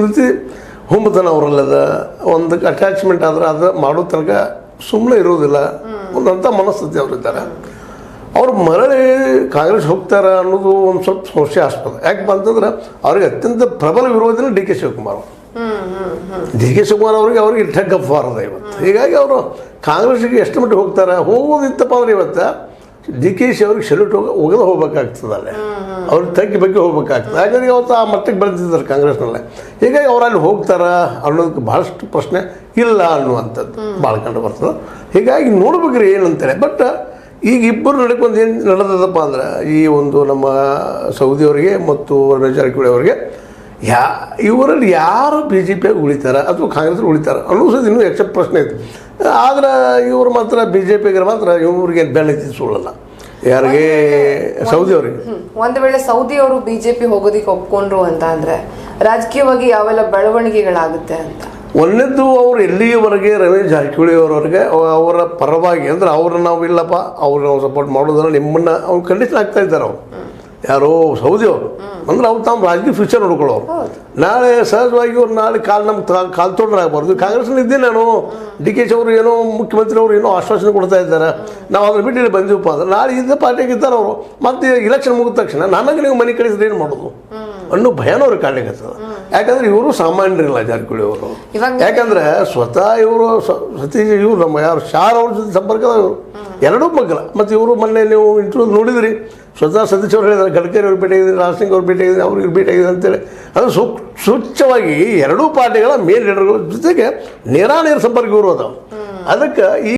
ರೀತಿ ಹುಂಬತನ ಅವರಲ್ಲದ ಒಂದು ಅಟ್ಯಾಚ್ಮೆಂಟ್ ಆದ್ರೆ ಅದು ಮಾಡೋ ತನಕ ಸುಮ್ಮನೆ ಇರೋದಿಲ್ಲ ಒಂದಂಥ ಮನಸ್ಥಿತಿ ಅವರಿದ್ದಾರೆ. ಅವ್ರು ಮರಳಿ ಕಾಂಗ್ರೆಸ್ ಹೋಗ್ತಾರ ಅನ್ನೋದು ಒಂದು ಸ್ವಲ್ಪ ಸಂಶಯಾಸ್ಪದ. ಯಾಕೆ ಅಂತಂದ್ರೆ ಅವ್ರಿಗೆ ಅತ್ಯಂತ ಪ್ರಬಲ ವಿರೋಧಿನ ಡಿ ಕೆ ಶಿವಕುಮಾರ್. ಡಿ ಕೆ ಶಿವಕುಮಾರ್ ಅವ್ರಿಗೆ ಟಗ್ಗಫಾರದ ಇವತ್ತು. ಹೀಗಾಗಿ ಅವರು ಕಾಂಗ್ರೆಸ್ಗೆ ಎಷ್ಟು ಮಟ್ಟಿಗೆ ಹೋಗ್ತಾರೆ, ಹೋಗೋದಿತ್ತಪ್ಪ ಅಂದ್ರೆ ಇವತ್ತು ಡಿ ಕೆ ಶಿ ಅವ್ರಿಗೆ ಸೆಲ್ಯೂಟ್ ಒಗೆದು ಹೋಗ್ಬೇಕಾಗ್ತದಲ್ಲೇ, ಅವ್ರಿಗೆ ತಗ್ಗಿ ಬಗ್ಗೆ ಹೋಗ್ಬೇಕಾಗ್ತದೆ. ಯಾಕಂದ್ರೆ ಇವತ್ತು ಆ ಮಟ್ಟಿಗೆ ಬೆಳೆದಿದ್ದಾರೆ ಕಾಂಗ್ರೆಸ್ನಲ್ಲೇ. ಹೀಗಾಗಿ ಅವ್ರು ಅಲ್ಲಿ ಹೋಗ್ತಾರ ಅನ್ನೋದಕ್ಕೆ ಭಾಳಷ್ಟು ಪ್ರಶ್ನೆ ಇಲ್ಲ ಅನ್ನುವಂಥದ್ದು ಭಾಳ ಕಂಡು ಬರ್ತದೆ. ಹೀಗಾಗಿ ನೋಡ್ಬೇಕ್ರಿ ಏನಂತಾರೆ. ಬಟ್ ಈಗ ಇಬ್ಬರು ನಡ್ಕೊಂಡು ಏನು ನಡೆದದಪ್ಪ ಅಂದ್ರೆ ಈ ಒಂದು ನಮ್ಮ ಸೌದಿಯವರಿಗೆ ಮತ್ತು ರಮೇಶ್ ಜಾರಕಿಹೊಳಿ ಅವರಿಗೆ ಇವರಲ್ಲಿ ಯಾರು ಬಿ ಜೆ ಪಿಯಾಗಿ ಉಳಿತಾರೆ ಅಥವಾ ಕಾಂಗ್ರೆಸ್ ಉಳಿತಾರೆ ಅನ್ನೋದು ಇನ್ನೂ ಯಕ್ಷ ಪ್ರಶ್ನೆ ಐತೆ. ಆದ್ರೆ ಇವರು ಮಾತ್ರ ಬಿ ಜೆ ಪಿಗರು ಮಾತ್ರ ಇವ್ರಿಗೆ ಬೆನ್ನತ್ತಿ ಸುಳ್ಳಲ್ಲ. ಯಾರಿಗೆ? ಸೌದಿ ಅವರಿಗೆ. ಒಂದು ವೇಳೆ ಸೌದಿ ಅವರು ಬಿಜೆಪಿ ಹೋಗೋದಿಕ್ಕೆ ಒಪ್ಕೊಂಡ್ರು ಅಂತ ಅಂದ್ರೆ ರಾಜಕೀಯವಾಗಿ ಯಾವೆಲ್ಲ ಬೆಳವಣಿಗೆಗಳಾಗುತ್ತೆ ಅಂತ. ಒಂದನೇದ್ದು ಅವ್ರು ಎಲ್ಲಿಯವರೆಗೆ ರಮೇಶ್ ಜಾರಕಿಹೊಳಿ ಅವರವರೆಗೆ ಅವರ ಪರವಾಗಿ ಅಂದ್ರೆ ಅವ್ರನ್ನ ನಾವು ಇಲ್ಲಪ್ಪ ಅವ್ರು ನಾವು ಸಪೋರ್ಟ್ ಮಾಡೋದನ್ನ ನಿಮ್ಮನ್ನ ಅವ್ರು ಕಂಡೀಷನ್ ಆಗ್ತಾ ಇದ್ದಾರೆ. ಅವರು ಯಾರೋ ಸೌದಿ ಅವರು ಅಂದ್ರೆ ಅವ್ರು ತಾವು ರಾಜಕೀಯ ಫ್ಯೂಚರ್ ನೋಡ್ಕೊಳ್ಳೋರು. ನಾಳೆ ಸಹಜವಾಗಿ ಅವ್ರು ನಾಳೆ ಕಾಲು ತೊಂದ್ರಾಗಬಾರ್ದು. ಕಾಂಗ್ರೆಸ್ನಲ್ಲಿ ಇದ್ದೆ ನಾನು, ಡಿ ಕೆ ಶಿ ಅವರು ಏನೋ ಮುಖ್ಯಮಂತ್ರಿ ಅವರು ಏನೋ ಆಶ್ವಾಸನೆ ಕೊಡ್ತಾ ಇದ್ದಾರೆ, ನಾವು ಅದ್ರ ಬಿಟ್ಟು ಇಲ್ಲಿ ಬಂದೀವಪ್ಪ ಅಂದ್ರೆ ನಾಳೆ ಇದ್ದ ಪಾರ್ಟಿಗೆ ಇದ್ದಾರೆ ಅವರು. ಮತ್ತೆ ಇಲೆಕ್ಷನ್ ಮುಗಿದ ತಕ್ಷಣ ನನಗೆ ನೀವು ಮನೆ ಕಳಿಸಿದ್ರೆ ಏನು ಮಾಡೋದು ಅನ್ನೋ ಭಯನೂ ಅವ್ರಿಗೆ ಕಾಡ್ಲಿಕ್ಕತ್ತದ. ಯಾಕಂದ್ರೆ ಇವರು ಸಾಮಾನ್ಯರಿಲ್ಲ ಜಾರಕಿಹೊಳಿ ಅವರು. ಯಾಕಂದ್ರೆ ಸ್ವತಃ ಇವರು ಸತೀಶ್ ಇವರು ನಮ್ಮ ಯಾರು ಶಾರ್ ಅವ್ರ ಜೊತೆ ಸಂಪರ್ಕದ ಇವರು ಎರಡೂ ಮಗ್ಗಲ. ಮತ್ತು ಇವರು ಮೊನ್ನೆ ನೀವು ಇಂಟರ್ವ್ಯೂ ನೋಡಿದ್ರಿ, ಸ್ವತಃ ಸತೀಶ್ ಅವ್ರು ಹೇಳಿದ್ದಾರೆ ಗಡ್ಕರಿ ಅವ್ರಿಗೆ ಭೇಟಿಯಾಗಿದ್ದೀನಿ, ರಾಜಸಿಂಗ್ ಅವ್ರು ಭೇಟಿಯಾಗಿದ್ದೀನಿ, ಅವ್ರಿಗೆ ಭೇಟಿಯಾಗಿದೆ ಅಂತೇಳಿ. ಅದು ಸ್ವಚ್ಛವಾಗಿ ಎರಡೂ ಪಾರ್ಟಿಗಳ ಮೇಲ್ ಲೀಡರ್ಗಳ ಜೊತೆಗೆ ನೇರಾನೇರ ಸಂಪರ್ಕ ಇವರು ಅದಾವೆ. ಅದಕ್ಕೆ ಈ